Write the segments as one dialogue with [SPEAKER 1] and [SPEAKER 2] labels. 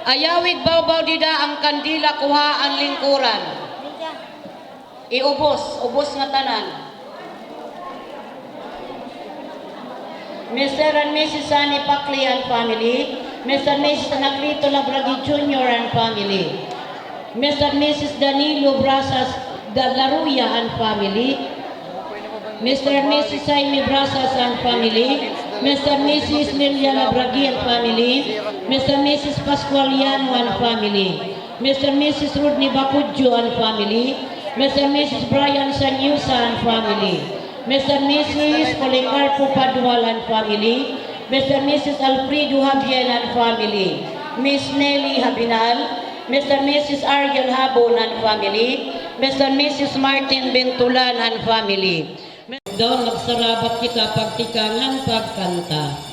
[SPEAKER 1] Ayawid bawbaw dida ang kandila kuha ang lingkuran. Ubos nga tanan. Mr. and Mrs. Sunny Pacli and family, Mr. and Mrs. Anaclito Labragi Jr. and family, Mr. and Mrs. Danilo Brasas Laruya and family, Mr. and Mrs. Jaime Brasas and family, Mr. and Mrs. Lilia Labragi and family, Mr. and Mrs. Pascualiano and family, Mr. and Mrs. Rodney Bacudjo and family, Mr. and Mrs. Brian Sanyusa and family, Mr. and Mrs. Policarpo Padual and family, Mr. and Mrs. Alfredo Javier and family, Miss Nelly Habinal, Mr. and Mrs. Ariel Habon and family, Mr. and Mrs. Martin Bentulan and family. Doon nagsarabat kita pagtikangan pagkanta.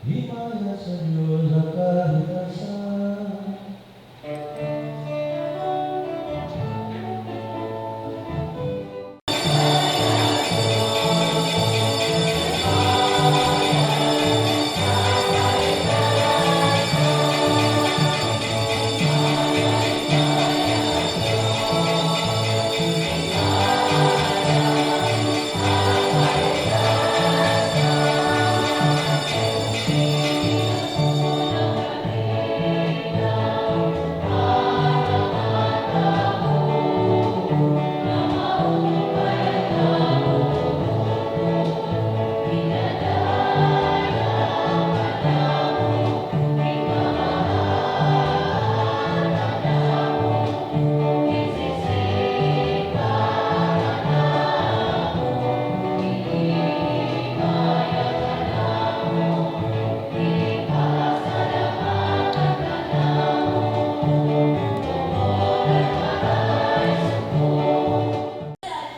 [SPEAKER 2] himaya sa Diyos at kahit asan.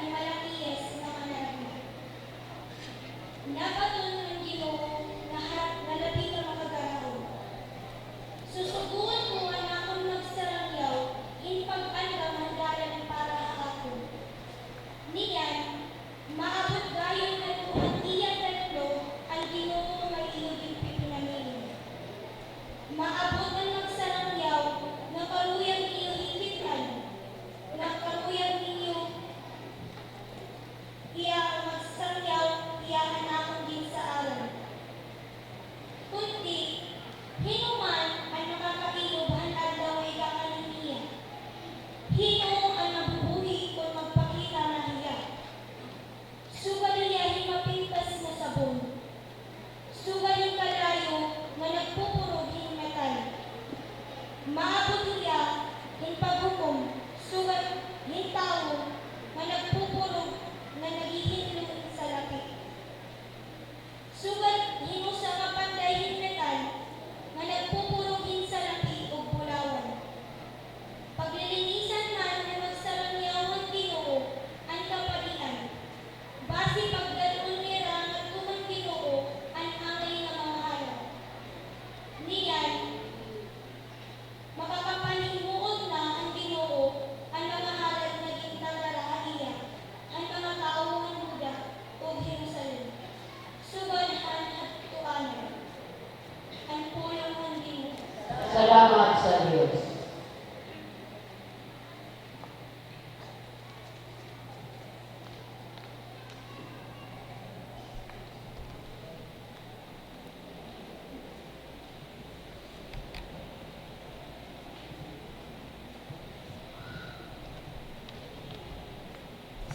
[SPEAKER 3] Ni Malakias na manarap. Napatuloy ng Ginoo na nalapit ang makagaraw. Susuguan ko ang akong nagsarangyaw, in pag-andam handaran para ako. Niyan, maabot gayon na tuhan iyan tatlo ang Ginoo nga iyong pipinamin. Maabot ang nagsarangyaw na kaluyang iyong hikitan, na kaluyang ninyo iya magsangyaw, iya hanakon din sa alam. Kundi, hinuman ang nakakaiyob hanad daw ay kakanin niya. Hino ang nabubuhi kung magpakita na hiya. Sugal niya himapintas na sabon. Sugal yung kalayo na nagpupurog hinmatay. Maabot niya in paghukom, sugal yung tao na nagpupurog na naghihinlong sa lapit. Sugat hinusa nga panday hinmetan nga nagpupurugin sa lapit o bulawan. Paglilinisan man na magsarangyawan Ginoo ang kapalian. Basi pagdalon nira nga tuman Ginoo ang angay nga mamahala. Niyan, makakapanhimuod na ang Ginoo ang mga halad na gintalarahaniya ang mga tao ng Huda o Jerusalem. Subanhan at tuanan. Ang pulong ng Ginoo.
[SPEAKER 1] Salamat sa Diyos.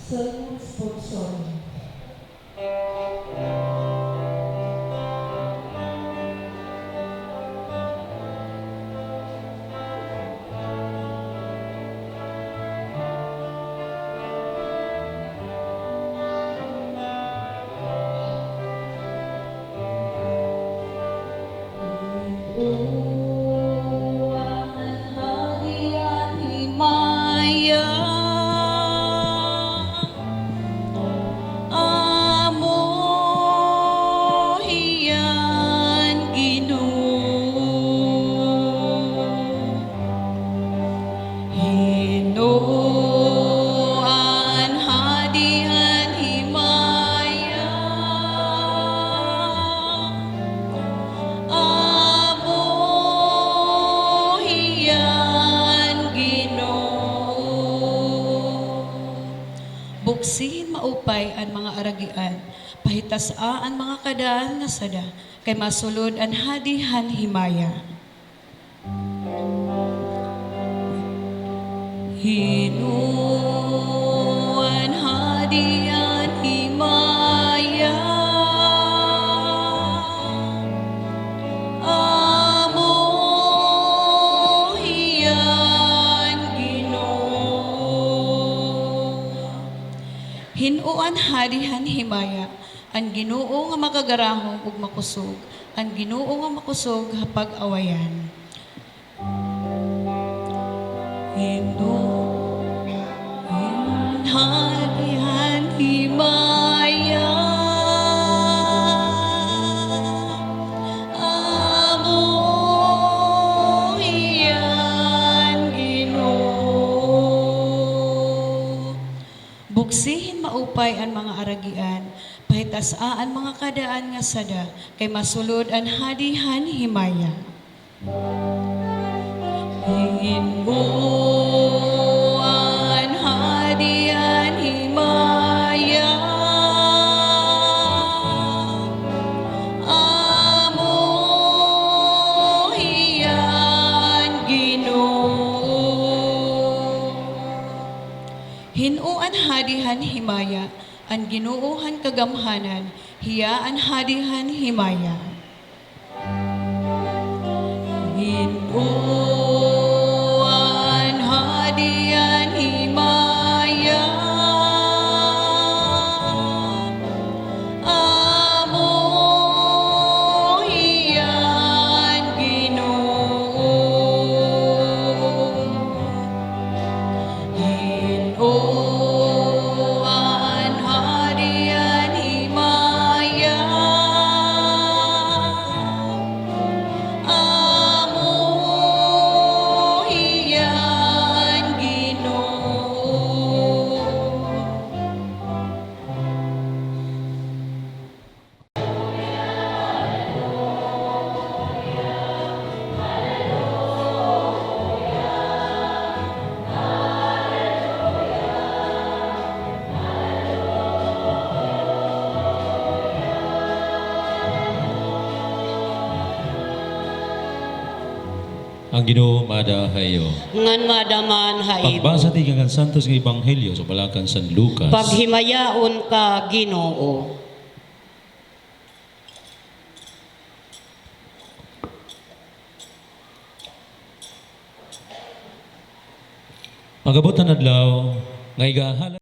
[SPEAKER 4] Sermon sponsor.
[SPEAKER 5] Buksin maupay ang mga aragian, pahitasa ang mga kadaan nga sada, kay masulod ang hadihan himaya. Hinuan hadihan himaya, amo hiyan Ginoo. Hinuan hadihan himaya, ang Ginoo nga magagarahom ug makusog, ang Ginoo nga makusog hapag awayan. Hinuan hadihan himaya, husay ang mga aragian, pahitasaan mga kadaan nga sada, kay masulod ang hadihan himaya. Hinuan hadian himaya, amo hiyan Ginoo. Hinuan hadihan himaya, ang Ginoohan kagamhanan, hiya ang hadihan himaya. Hinuan hadian himaya, amo hiyan Ginoo. Hinuan hadian himaya, amo hiyan Ginoo.
[SPEAKER 4] Ang Ginoo madahayo.
[SPEAKER 1] Ngan madaman haibo.
[SPEAKER 4] Pagbasa ti kang santos nga ebanghelyo sa balakan San Lucas.
[SPEAKER 1] Paghimayaon ka Ginoo.
[SPEAKER 4] Pagabot na adlaw nga igahala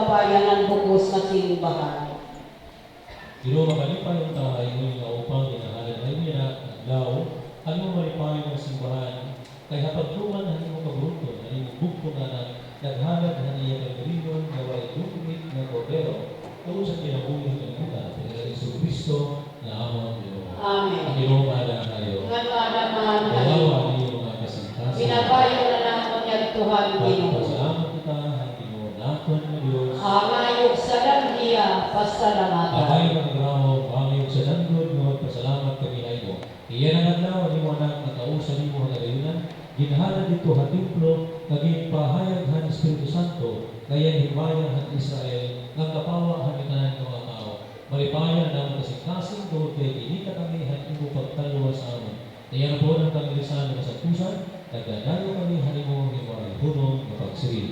[SPEAKER 1] bayan ng bugos na simbahan.
[SPEAKER 2] Ginoo makalipay ang tayo ng upang ginahalan ay niya adlaw ano malipay ng simbahan kay hapagtuman ang imong kabuton ang imong bugto nga naghalad na niya kagalinon nga walay dugmit nga kordero tungod sa kinabuhi ng muda ng Hesus Kristo na among Ginoo.
[SPEAKER 1] Amen.
[SPEAKER 2] Ang Ginoo maada kayo.
[SPEAKER 1] Nga naman
[SPEAKER 2] Kawawa niyo mga kasintasan.
[SPEAKER 1] binabayo na naman niya Tuhan Ginoo.
[SPEAKER 2] Pasalamat kita ang Ginoo naton nga Dios.
[SPEAKER 1] Angayog sa langhiya, pasalamatan.
[SPEAKER 2] Abay maggraho, pangayog sa danggod, nga magpasalamat kami na ito. Iyan ang adlaw, ni mo anak, nagkausan ni mo ang nagayunan, ginhala dito ha templo, naging pahayag han Espiritu Santo, kaya himayan han Israel, ng kapawa han itanan ng mga tao. Maripayan ng kasing-kasing doon kay inika kami han imo pagtaluwa sa amin. Iyan po ng kamilisan ng kasapusan, nagdadayo kami han imo ni mga hunong na pagsiri.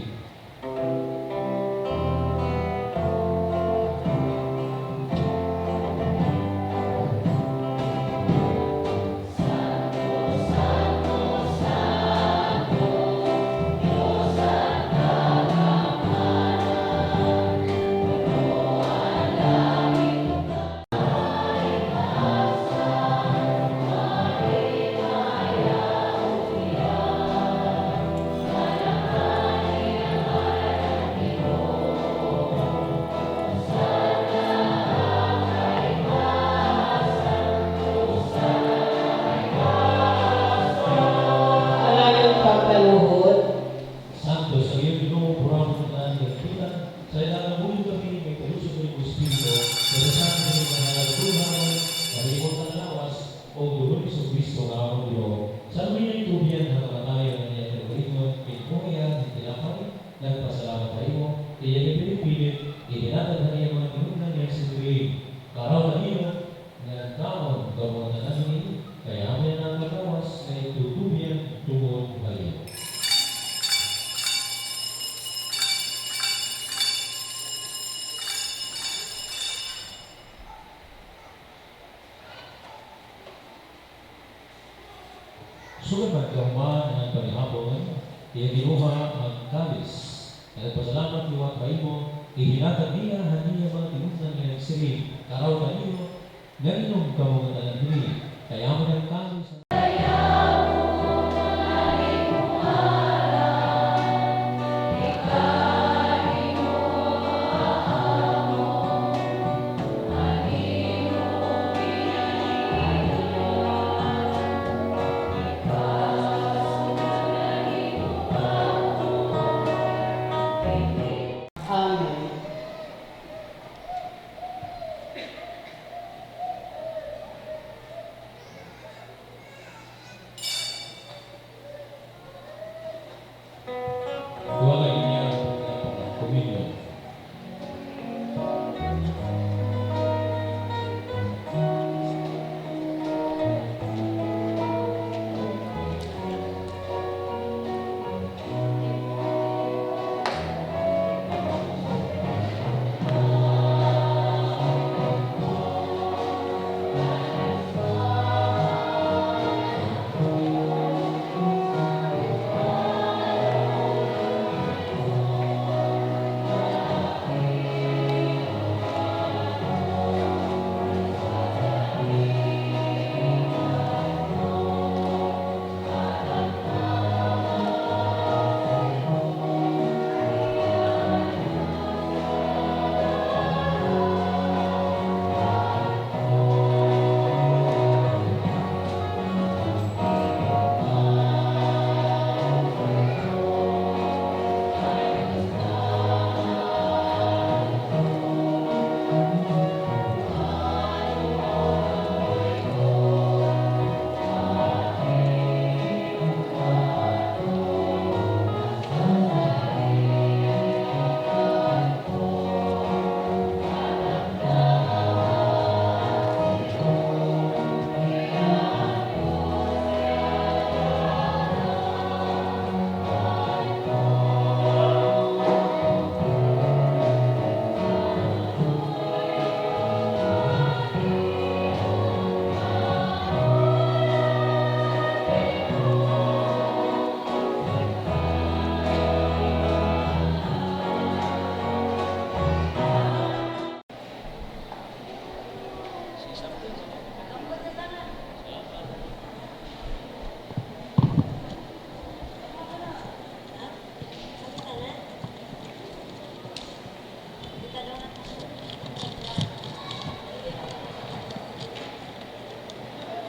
[SPEAKER 1] Alayong pagkaluhod,
[SPEAKER 2] Santo, sa iyong Ginoo, purang na nagkilan, sa ilang nabuyo kami, may kalusog ng Espiritu, sa saan kami ng halaluhan, malimot ng lawas, o gulong sa Kristo na ang Ginoo. Sa amin ay tubiyan na nakatayo na niya ng ritmo, pinpuyan, tinapay, nagpasalamat tayo, iyan ay pinipilit, itinatag na niya mga tinunan niya sa tuwing. Karaw na niyo, nagkaon, gawang na namin, kaya amin ang magawas, na itutubiyan, tungod kayo. Sulat magkahuman ang panihapon, iya ginuha ang kalis. Nagpasalamat liwat kaimo, ihinatag niya haniya mga tinunan niya nagsiri. Karaw na iyo, narinom ka mga talang diri. Kaya mo ng kalis.
[SPEAKER 1] Amen.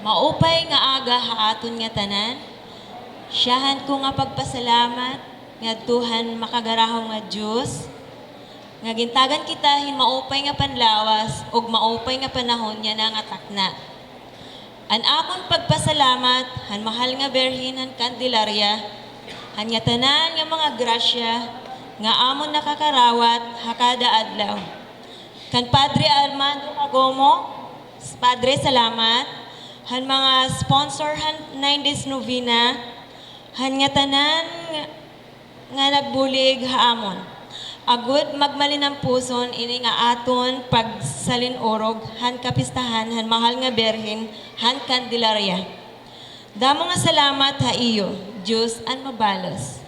[SPEAKER 6] Maupay nga aga haaton nga tanan. Siyahan ko nga pagpasalamat nga Tuhan makagarahong nga Diyos. Nga gintagan kita hin maupay nga panlawas ug maupay nga panahon niya na nga takna. An akon pagpasalamat han mahal nga berhin han Candelaria, han nga tanan nga mga grasya nga amon nakakarawat hakada adlaw. Kan Padre Armando Agomo, Padre salamat, han mga sponsor han 9 days novena, han nga tanan nga nagbulig haamon. Agud magmalinang puson ini nga aton pagsalinurog han kapistahan han mahal nga berhin han Candelaria. Damo nga salamat ha iyo, Diyos an mabalos.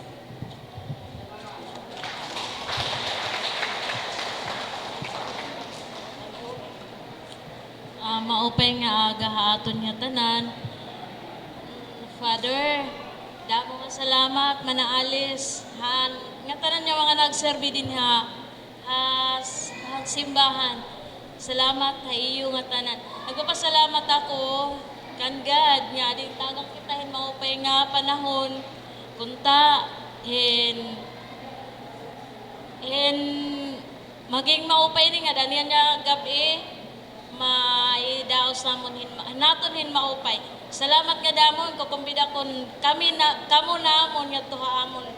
[SPEAKER 7] Maupay nga aga haaton nga tanan. Father, damo nga salamat manaalis han nga tanan nga mga nagserbi din ha simbahan. Salamat ha iyo nga tanan. Nagpapasalamat ako kan God nga din tagang kita hin maupay nga panahon kunta hin maging maupay ni nga daniyan nga gabi maidaos namon hin naton hin maupay. Salamat nga damon ko kumbida kon kami na kamo namon nga tuhaamon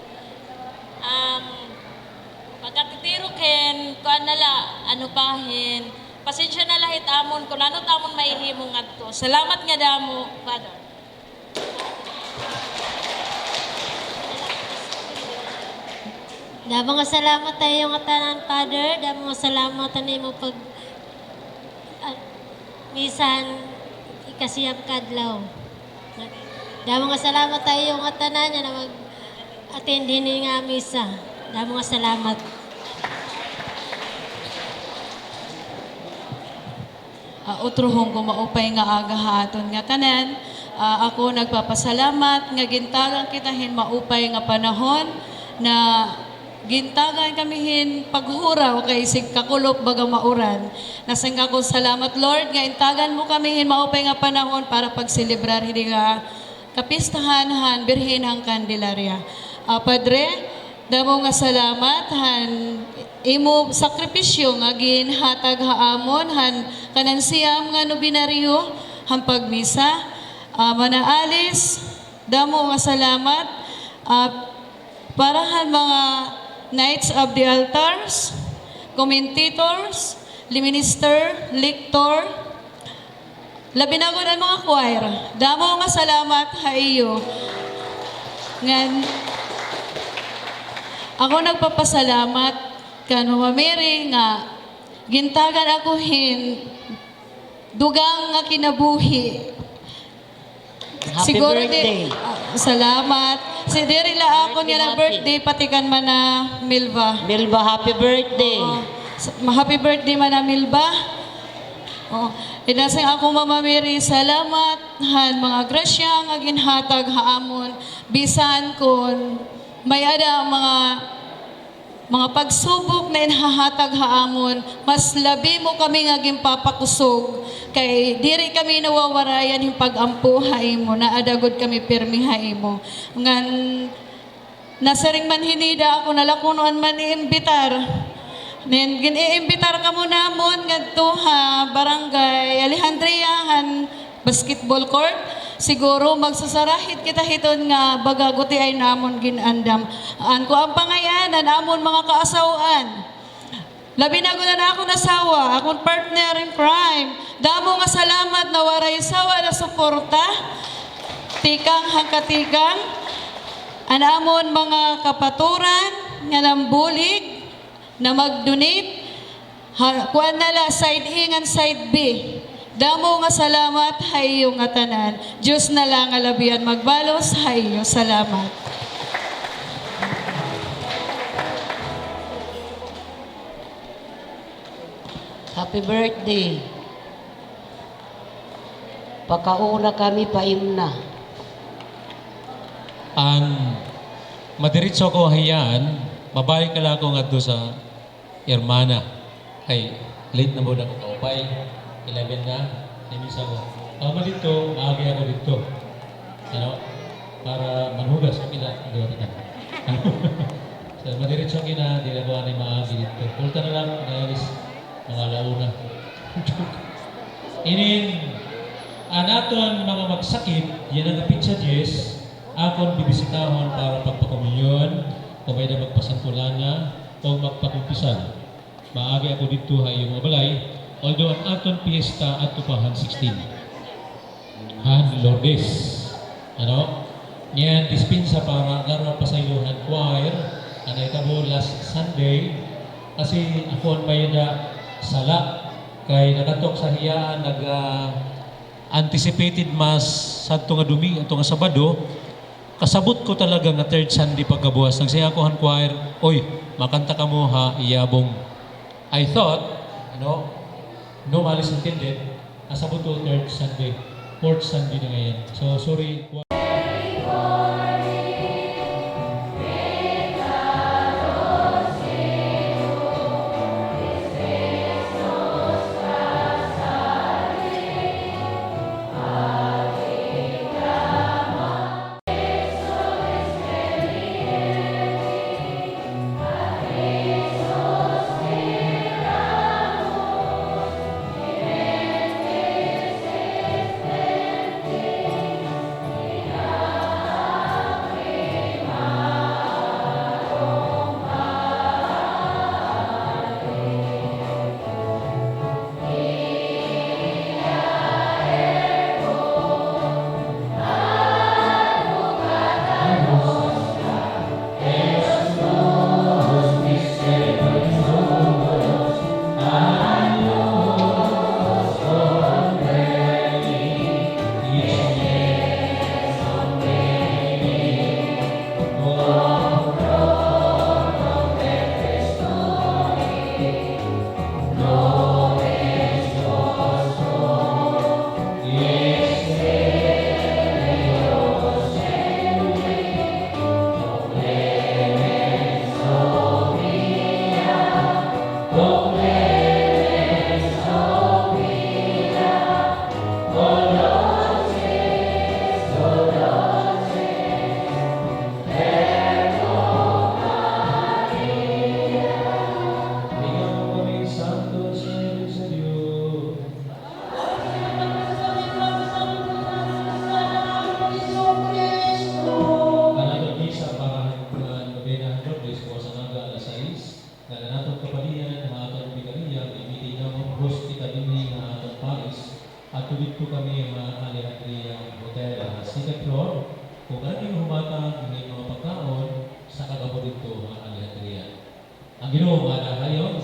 [SPEAKER 7] pagkatitiro ken kuan nala ano pa hin pasensya na lahit amon kung ano tamon maihimo ngadto. Salamat nga damo, Father.
[SPEAKER 8] Damo nga salamat tayo nga tanan, Father. Damo nga salamat tayo mo pag misan ikasiyam kadlaw. Damo nga salamat tayo nga tanan nga na mag-attend din nga misa. Damo nga salamat.
[SPEAKER 5] Utrohong ko maupay nga aga haaton nga kanan. Ako nagpapasalamat nga gintagan kita hin maupay nga panahon na gintagan kami hin paghuraw kay sig kakulop baga mauran. Nasangga ko salamat Lord nga intagan mo kami hin maupay nga panahon para pagselebrar hindi nga kapistahan han Birhen hang Candelaria. Padre, damo nga salamat han imo sakripisyo nga ginhatag haamon han kanan siyam nga nobinaryo han pagmisa manaalis damo nga salamat para han mga Knights of the Altars, commentators, minister, lector, labi na ang mga choir. Damo nga salamat ha iyo. Ngan ako nagpapasalamat kano mamiri nga gintagan ako hin dugang nga kinabuhi.
[SPEAKER 1] Happy birthday.
[SPEAKER 5] Salamat. Si diri la ako niya na birthday patikan man na Milva.
[SPEAKER 1] Milva, happy birthday.
[SPEAKER 5] Happy birthday man na Milva. Inasang ako Mama Mary, salamat han mga grasya nga ginhatag haamon bisan kon may ada mga pagsubok na inhahatag haamon, mas labi mo kami nga gimpapakusog kay diri kami nawawarayan yung pagampuhay mo na adagod kami pirmihay mo. Ngan nasaring man hinida ako nalakunoan man iimbitar. Nen giniimbitar ka mo namon ngadto ha barangay Alejandria han basketball court. Siguro magsasarahit kita hiton nga bagaguti ay namon ginandam. An ko ang pangayanan amon mga kaasawaan. Labi na ko na ako nasawa, akong partner in crime. Damo nga salamat na waray sawa na suporta. Tikang hangkatikang. An amon mga kapaturan nga nambulig na mag-donate. Kuan nala side A ngan side B. Damo nga salamat hayo nga tanan. Diyos na lang alabian magbalos hayo. Salamat.
[SPEAKER 1] Happy birthday. Pakauna kami paimna.
[SPEAKER 4] Ang madiritso ko hayan, mabalik ka lang ako nga sa Hermana. Ay, late na mo na ko kaupay. 11 na, nimisa ko. Tama dito, maagi ako dito. Ano? Para manhugas ang ila. Hindi ko so, madiretso ang ina, di na ko ani maagi dito. Kulta na lang, nayalis, mga launa. Inin, anaton mga magsakit, yan ang kapitsa Diyes, akon bibisitahon para pagpakomunyon, o may na magpasangkulana, o magpakumpisan. Maagi ako dito hay yung mga balay, although ang aton piyesta at tupahan 16. Han Lourdes. Ano? Ngayon, dispensa para garo pa sa iluhan choir, anay tabo last Sunday, kasi ako may na sala, kay nakatok sa hiyaan, anticipated mass sa ito nga dumi, ito nga Sabado, kasabot ko talaga nga third Sunday pagkabukas. Nagsaya ko han choir, oy, makanta ka mo ha, iyabong. I thought, no malice intended, kasabot ko third Sunday, fourth Sunday na ngayon. So, sorry. Dito kami Alejandria Hotel, second floor. Kung ano yung humatang ng mga pagkaon sa kagabo dito Alejandria. Ang Ginoo nga na kayo.